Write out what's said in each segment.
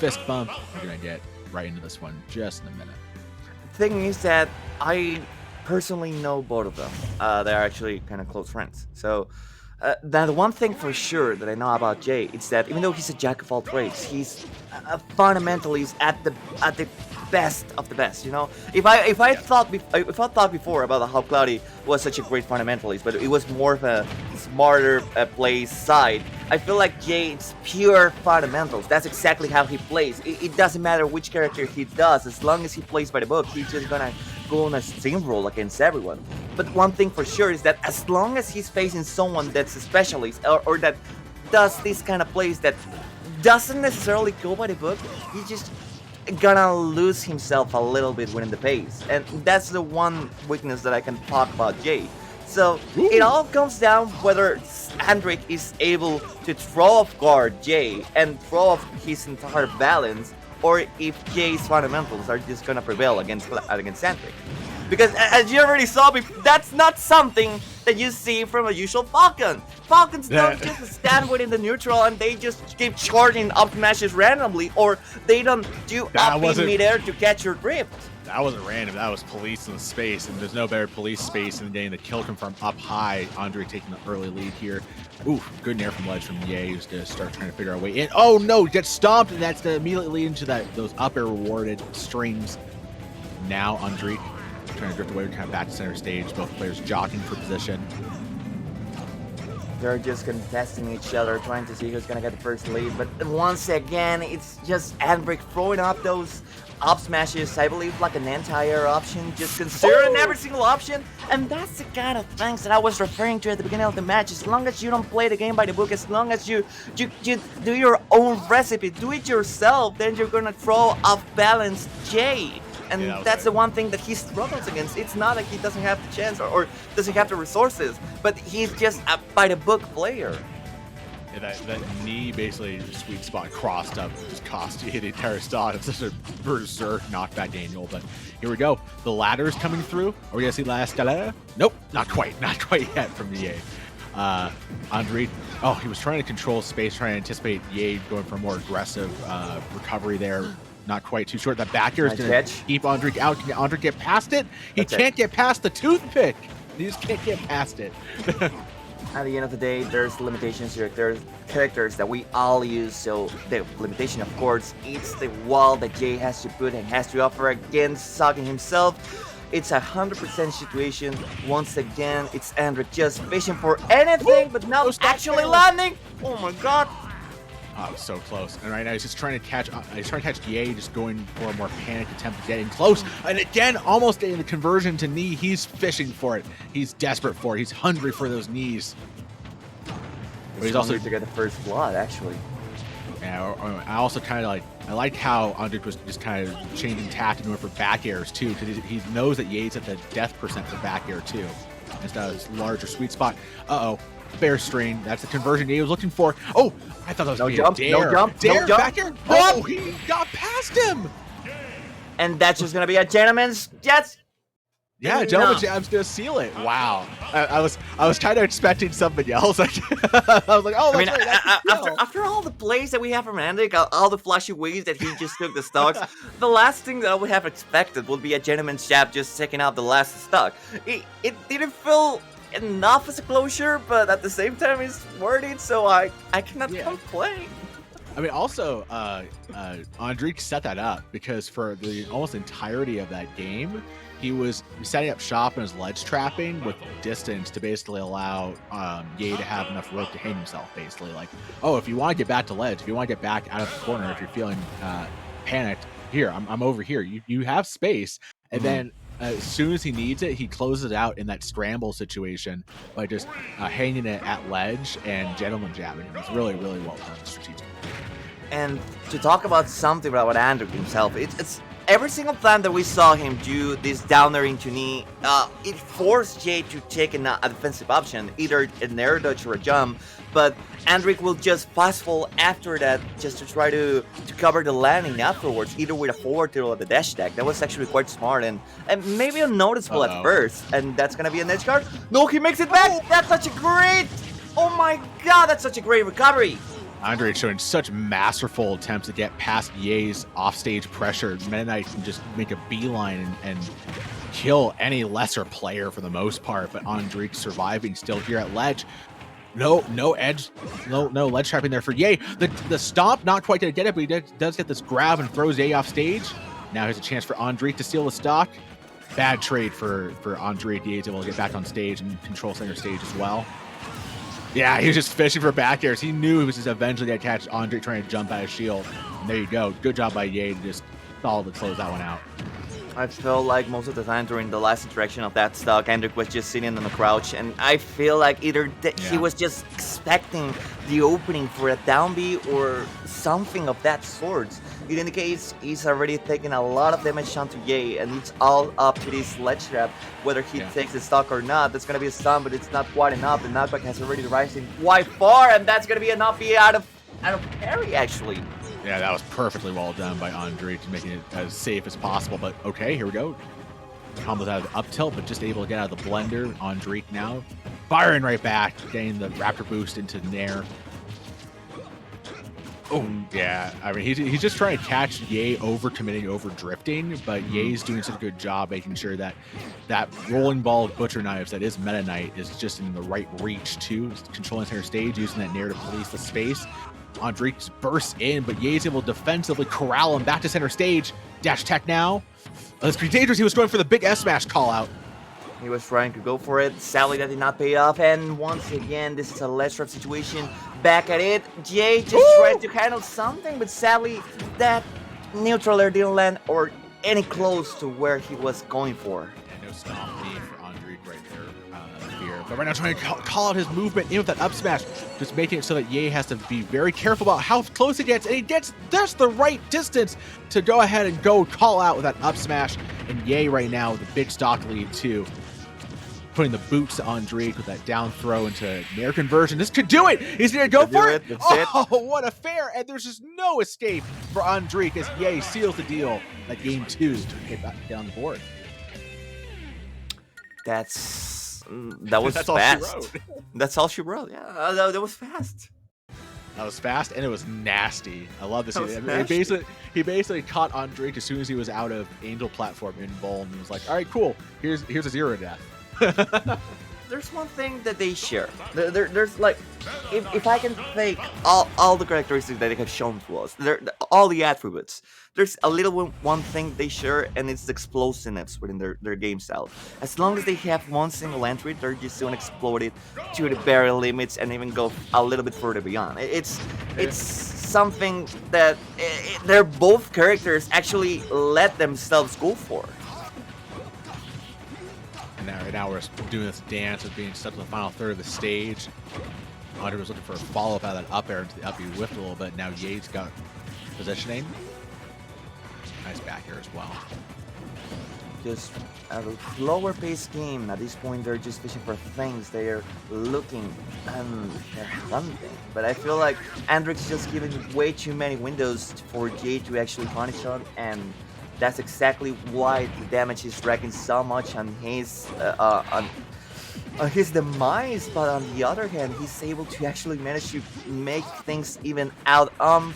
fist bump. We're going to get right into this one just in a minute. The thing is that I personally know both of them. They're actually kind of close friends. So the one thing for sure that I know about Jay is that even though he's a jack of all trades, he's fundamentally at the best of the best. You know, if I thought before about how Cloudy was such a great fundamentalist, but it was more of a smarter play side. I feel like Jay, it's pure fundamentals. That's exactly how he plays. It doesn't matter which character he does, as long as he plays by the book, he's just gonna go on a steamroll against everyone. But one thing for sure is that as long as he's facing someone that's a specialist or that does this kind of plays that doesn't necessarily go by the book, he's just gonna lose himself a little bit within the pace. And that's the one weakness that I can talk about Jay. So it all comes down whether Andrik is able to throw off guard Jay and throw off his entire balance, or if Jay's fundamentals are just gonna prevail against Andrik. Because as you already saw, that's not something that you see from a usual Falcon. Falcons don't just stand within the neutral and they just keep charging up smashes randomly, or they don't do up in midair to catch your drift. That wasn't random. That was police in space, and there's no better police space than getting the kill confirmed up high. Andrik taking the early lead here. Ooh, good nair from ledge from Ye, who's going to start trying to figure out a way in. Oh no, gets stomped, and that's going to immediately lead into those up air rewarded strings. Now Andrik trying to drift away, kind of back to center stage. Both players jockeying for position. They're just contesting each other, trying to see who's gonna get the first lead. But once again, it's just Andrik throwing up those up smashes. I believe like an anti-air option, just considering every single option. And that's the kind of things that I was referring to at the beginning of the match. As long as you don't play the game by the book, as long as you do your own recipe, do it yourself, then you're gonna throw off balance Jay. And that's the one thing that he struggles against. It's not like he doesn't have the chance or doesn't have the resources, but he's just a by-the-book player. Yeah, that knee basically sweet spot crossed up, just cost you the entire stock. It's such a berserk knockback Daniel, but here we go. The ladder's coming through. Are we gonna see last ladder? Nope, not quite yet from Ye. Andrik, he was trying to control space, trying to anticipate Ye going for a more aggressive recovery there. Not quite too short. That back air is going to keep Andrik out. Can Andrik get past it? He can't get past the toothpick. He just can't get past it. At the end of the day, there's limitations here. There's characters that we all use, so the limitation, of course, it's the wall that Jay has to put and has to offer against Sagan himself. It's 100% situation. Once again, it's Andrik just fishing for anything, but now actually landing. Oh my god. Oh, it was so close. And right now he's just trying to catch Ye, just going for a more panicked attempt to get in close. And again, almost getting the conversion to knee. He's fishing for it. He's desperate for it. He's hungry for those knees. But he's also to get the first blood, actually. Yeah, I also kind of I like how Andrik was just kind of changing tact and going for back airs too, because he knows that Ye's at the death percent for back air too. Instead of his larger sweet spot. Bear strain. That's the conversion he was looking for. Oh, I thought that was no jump, dare back here. Oh, he got past him. And that's just gonna be a gentleman's yes. Yeah, gentleman's jab's gonna seal it. Wow. I was kind of expecting something else. I was like, oh, that's right. After all the plays that we have from Andrik, all the flashy ways that he just took the stocks, the last thing that I would have expected would be a gentleman's jab just taking out the last stock. It didn't feel enough as a closure, but at the same time it's worth it, so I cannot complain. I mean, also Andrik set that up because for the almost entirety of that game he was setting up shop and his ledge trapping with distance to basically allow Ye to have enough rope to hang himself, basically. Like, oh, if you want to get back to ledge, if you want to get back out of the corner, if you're feeling panicked, here, I'm over here. You have space. And then as soon as he needs it, he closes it out in that scramble situation by just hanging it at ledge and gentleman jabbing. It's really, really well done strategically. And to talk about something about Andrik himself, it's every single time that we saw him do this downer into knee, it forced Jay to take a defensive option, either an air dodge or a jump, but Andrik will just fast fall after that just to try to cover the landing afterwards, either with a forward tilt or the dash attack. That was actually quite smart and maybe unnoticeable at first, and that's gonna be an edge guard. No, he makes it back! That's such a great... Oh my god, that's such a great recovery! Andrik showing such masterful attempts to get past Ye's offstage pressure. Meta Knight can just make a beeline and kill any lesser player for the most part, but Andrik surviving still here at ledge. No edge, no ledge trapping there for Ye. The stomp not quite gonna get it, but he does get this grab and throws Ye off stage. Now here's a chance for Andrik to steal the stock. Bad trade for Andrik. Ye's able to get back on stage and control center stage as well. Yeah, he was just fishing for back airs. He knew he was just eventually going to catch Andrik trying to jump out of shield. And there you go. Good job by Ye to just solidly close that one out. I felt like most of the time during the last interaction of that stock, Andrik was just sitting on the crouch, and I feel like either he was just expecting the opening for a down B or something of that sort. In any case, he's already taken a lot of damage onto Ye, and it's all up to this ledge trap, whether he takes the stock or not. That's going to be a stun, but it's not quite enough. The knockback has already risen quite far, and that's going to be enough B out of parry, actually. Yeah, that was perfectly well done by Andrik, making it as safe as possible. But okay, here we go. Combos out of the up tilt, but just able to get out of the blender. Andrik now firing right back, getting the Raptor boost into Nair. Oh, yeah. I mean, he's just trying to catch Ye over committing, over drifting, but Ye's doing such a good job making sure that that rolling ball of Butcher Knives that is Meta Knight is just in the right reach too, controlling center stage, using that Nair to police the space. Andrik bursts in, but Ye's able to defensively corral him back to center stage. Dash tech now. That's pretty dangerous. He was going for the big S smash call out. He was trying to go for it. Sadly, that did not pay off. And once again, this is a ledge trap situation. Back at it. Ye just tried to handle something, but sadly, that neutral air didn't land or any close to where he was going for. Yeah, no stomp lead for Andrik right there. Here. But right now, trying to call out his movement in with that up smash, just making it so that Ye has to be very careful about how close he gets. And he gets just the right distance to go ahead and go call out with that up smash. And Ye right now with a big stock lead, too. Putting the boots on Andrik with that down throw into Nair conversion. This could do it. He's going to go for it. Oh, what a fair. And there's just no escape for Andrik as Ye seals the deal at game 2 to get back down the board. That was That's fast. all she wrote. That's all she wrote. Yeah, that was fast. That was fast, and it was nasty. I love this. He basically caught Andrik as soon as he was out of Angel platform in Bowl and was like, all right, cool. Here's a 0 death. There's one thing that they share. There's like, if I can take all the characteristics that they have shown to us, all the attributes, there's a little one thing they share, and it's the explosiveness within their game style. As long as they have one single entry, they're just going to explode it to the very limits and even go a little bit further beyond. It's something that they're both characters actually let themselves go for. And right now we're doing this dance of being stuck to the final third of the stage. Andrik was looking for a follow-up out of that up air into the up. He whiffed a little bit. Now Ye's got positioning. Nice back air as well. Just a slower paced game. At this point, they're just fishing for things. They're looking and they're hunting. But I feel like Andrik's just giving way too many windows for Ye to actually punish on, and that's exactly why the damage is wrecking so much on his demise. But on the other hand, he's able to actually manage to make things even out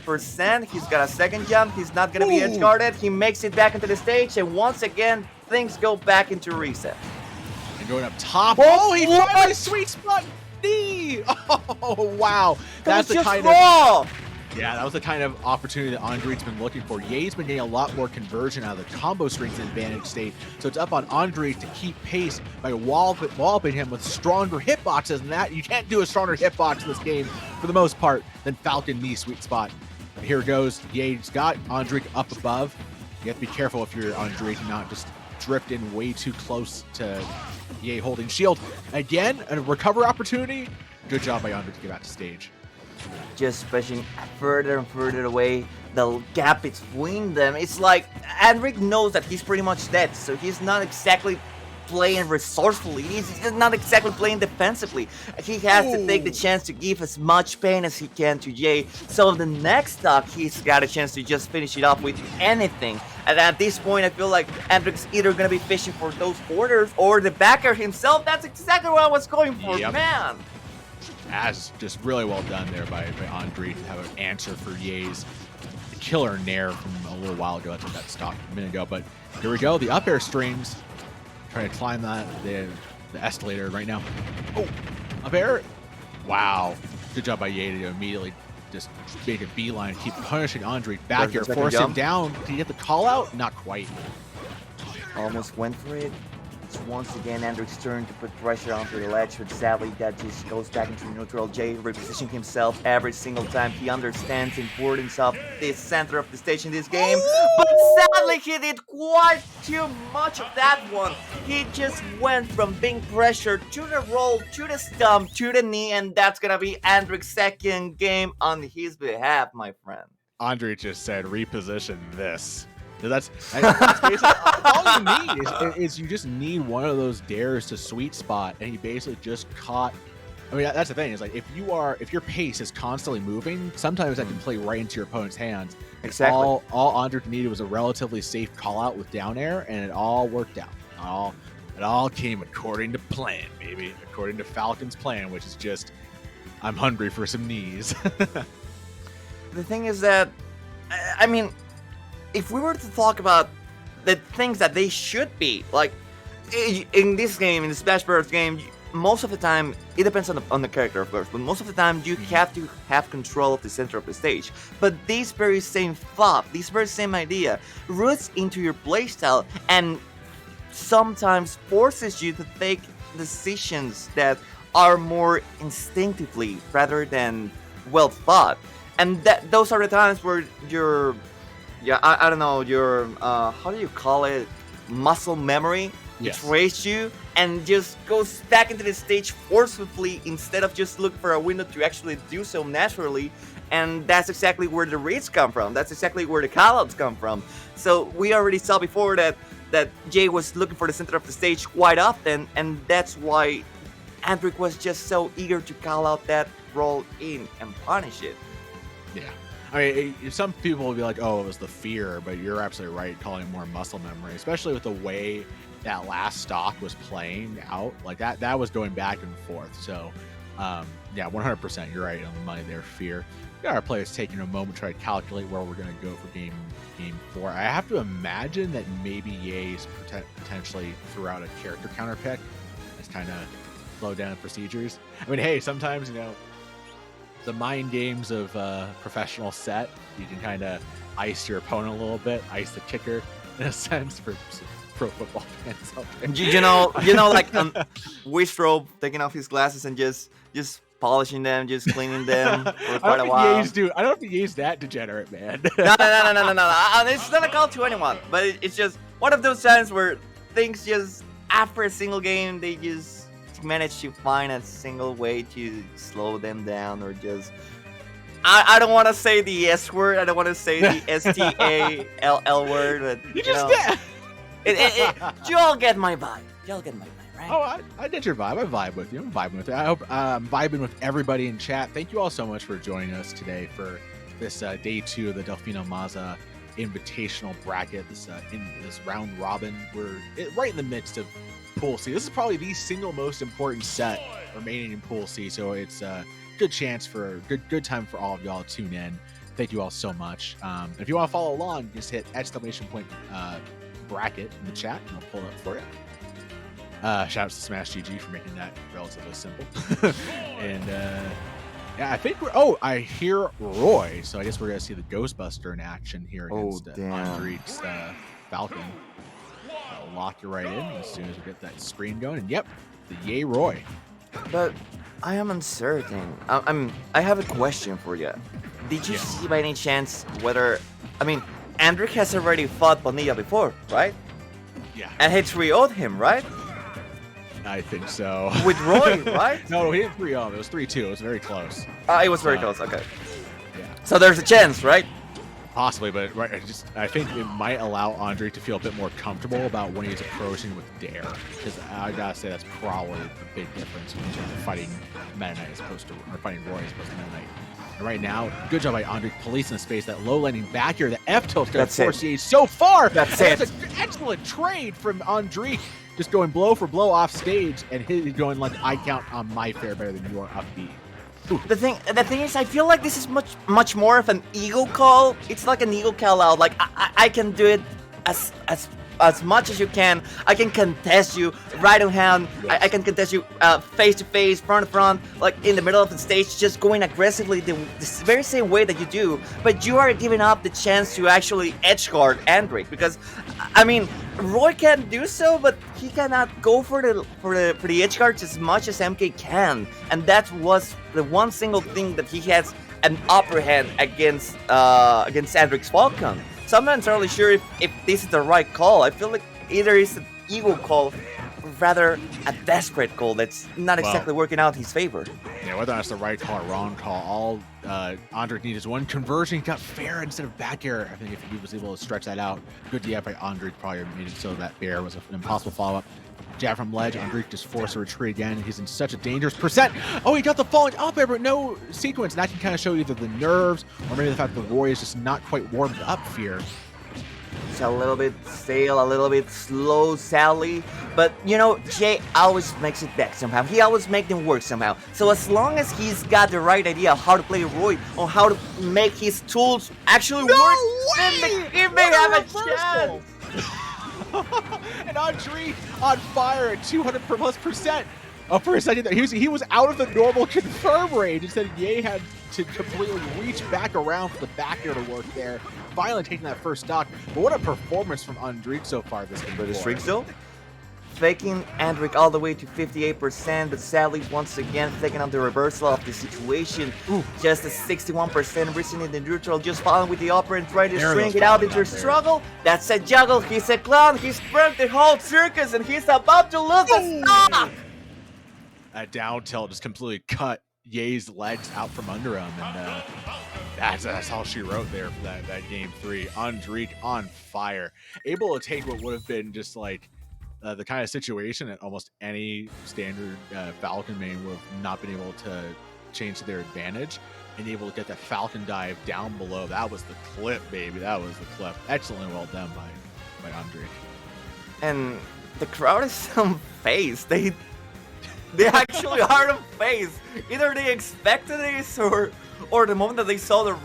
percent. He's got a second jump. He's not gonna be edge guarded. He makes it back into the stage, and once again, things go back into reset. And going up top. Oh, he finally sweet spot knee. Oh wow, that's the kind of. Yeah, that was the kind of opportunity that Andrik's been looking for. Ye's been getting a lot more conversion out of the combo strings in advantage state, so it's up on Andrik to keep pace by walloping him with stronger hitboxes, and that you can't do a stronger hitbox in this game for the most part than Falcon knee sweet spot. And here it goes. Ye's got Andrik up above. You have to be careful if you're Andrik, not just drift in way too close to Ye holding shield. Again, a recover opportunity. Good job by Andrik to get back to stage. Just pushing further and further away, the gap between them. It's like Andrik knows that he's pretty much dead, so he's not exactly playing resourcefully. He's not exactly playing defensively. He has to take the chance to give as much pain as he can to Ye. So the next stock, he's got a chance to just finish it off with anything. And at this point, I feel like Andrik's either going to be fishing for those borders or the backer himself. That's exactly what I was going for, man. as just really well done there by Andrik to have an answer for Ye's killer nair from a little while ago. That's what that stopped a minute ago. But here we go. The up air streams. Trying to climb the escalator right now. Oh, up air. Wow. Good job by Ye to immediately just make a beeline, keep punishing Andrik back here, force him down. Did he get the call out? Not quite. Almost went for it. It's once again Andrik's turn to put pressure onto the ledge, but sadly that just goes back into neutral. Jay repositioning himself every single time. He understands the importance of this center of the stage in this game, but sadly he did quite too much of that one. He just went from being pressured to the roll, to the stump, to the knee, and that's gonna be Andrik's second game on his behalf, my friend. Andrik just said, reposition this. That's basically all you need is you just need one of those dares to sweet spot, and he basically just caught. I mean, that's the thing is like if your pace is constantly moving, sometimes that can play right into your opponent's hands. Exactly. All Andrik needed was a relatively safe call out with down air, and it all worked out. It all came according to plan, baby. According to Falcon's plan, which is just, I'm hungry for some knees. The thing is that, I mean, if we were to talk about the things that they should be, like in this game, in the Smash Bros. Game, most of the time, it depends on the character, of course, but most of the time you have to have control of the center of the stage. But this very same thought, this very same idea, roots into your playstyle and sometimes forces you to take decisions that are more instinctively rather than well thought. And those are the times where you're I don't know, your, how do you call it, muscle memory betrays you and just goes back into the stage forcefully instead of just looking for a window to actually do so naturally. And that's exactly where the reads come from. That's exactly where the callouts come from. So we already saw before that Jay was looking for the center of the stage quite often, and that's why Andrik was just so eager to call out that roll in and punish it. Yeah. I mean, some people will be like, oh, it was the fear, but you're absolutely right calling it more muscle memory, especially with the way that last stock was playing out. Like that was going back and forth. So, yeah, 100%. You're right on the money there, fear. We got our players taking a moment to try to calculate where we're going to go for game 4. I have to imagine that maybe Ye's potentially threw out a character counter pick. That's kind of slowed down the procedures. I mean, hey, sometimes, the mind games of professional set, you can kind of ice your opponent a little bit, ice the kicker in a sense for pro football fans out there. You know, like Wistro taking off his glasses and just polishing them, just cleaning them for quite a while. I don't think Ye's that degenerate, man. No. It's not a call to anyone, but it's just one of those times where things just, after a single game, they just manage to find a single way to slow them down, or just I don't want to say the S word, I don't want to say the STALL word, but you just did. You all get my vibe. Right? Oh, I get your vibe. I vibe with you. I'm vibing with you. I hope I'm vibing with everybody in chat. Thank you all so much for joining us today for this day 2 of the Delfino Maza Invitational bracket. This in this round robin, we're right in the midst of Pool C. This is probably the single most important set remaining in Pool C, so it's a good chance for good time for all of y'all to tune in. Thank you all so much. If you want to follow along, just hit !bracket in the chat, and I'll pull it up for you. Shout out to Smash GG for making that relatively simple. And yeah, I think I hear Roy, so I guess we're gonna see the Ghostbuster in action here against Andrik's Falcon. I'll lock you right in as soon as we get that screen going. And yep, the Yay Roy. But I am uncertain. I have a question for you. Did you see by any chance whether, Andrik has already fought Bonilla before, right? Yeah. And he 3-0'd him, right? I think so. With Roy, right? No, he didn't 3-0. It was 3-2. It was very close. It was very close. Okay. Yeah. So there's a chance, right? Possibly, but I think it might allow Andrik to feel a bit more comfortable about when he's approaching with Dare, because I gotta say that's probably the big difference in terms of fighting Meta Knight or fighting Roy as opposed to Meta Knight. And right now, good job by Andrik policing the space. That low landing back here, the F tilt's gonna force Ye so far. That's it. That's an excellent trade from Andrik, just going blow for blow off stage, and he's going like, I count on my fair better than you are up B. The thing is, I feel like this is much more of an ego call. It's like an ego call out. Like I can do it as much as you can. I can contest you right on hand. Yes. I can contest you face to face, front to front, like in the middle of the stage, just going aggressively the very same way that you do. But you are giving up the chance to actually edgeguard Andrik, because I mean, Roy can do so, but he cannot go for the edgeguards as much as MK can, and that was the one single thing that he has an upper hand against Andrik's Falcon. So I'm not entirely sure if this is the right call. I feel like either it's an ego call, or rather a desperate call that's not exactly working out in his favor. Yeah, whether that's the right call or wrong call, all Andrik needs is one conversion. He got fair instead of back air. I think if he was able to stretch that out, good DF by Andrik probably made it so that fair was an impossible follow-up. Jab from ledge, Andrik just forced a retreat again. He's in such a dangerous percent. Oh, he got the falling up air, but no sequence. And that can kind of show either the nerves or maybe the fact that Roy is just not quite warmed up fear. It's a little bit stale, a little bit slow, Sally. But, you know, Jay always makes it back somehow. He always makes them work somehow. So as long as he's got the right idea of how to play Roy, or how to make his tools actually work, then he may have a chance. And Andrik on fire at 200+%. Oh, for a second there, he was out of the normal confirm range. Instead, Ye had to completely reach back around for the back air to work there. Finally taking that first stock. But what a performance from Andrik so far this game. For the streak still? Faking Andrik all the way to 58%, but sadly once again taking on the reversal of the situation. Just a 61% reaching in the neutral, just following with the upper and trying to string it out into a struggle. That's a juggle. He's a clown. He's broke the whole circus and he's about to lose the stock. That down tilt just completely cut Ye's legs out from under him, and that's all she wrote there for that game 3. Andrik on fire, able to take what would have been just like the kind of situation that almost any standard Falcon main would have not been able to change to their advantage, and able to get that Falcon dive down below. That was the clip, baby. That was the clip. Excellently well done by Andrik. And the crowd is on phase. They actually are on phase. Either they expected this, or the moment that they saw the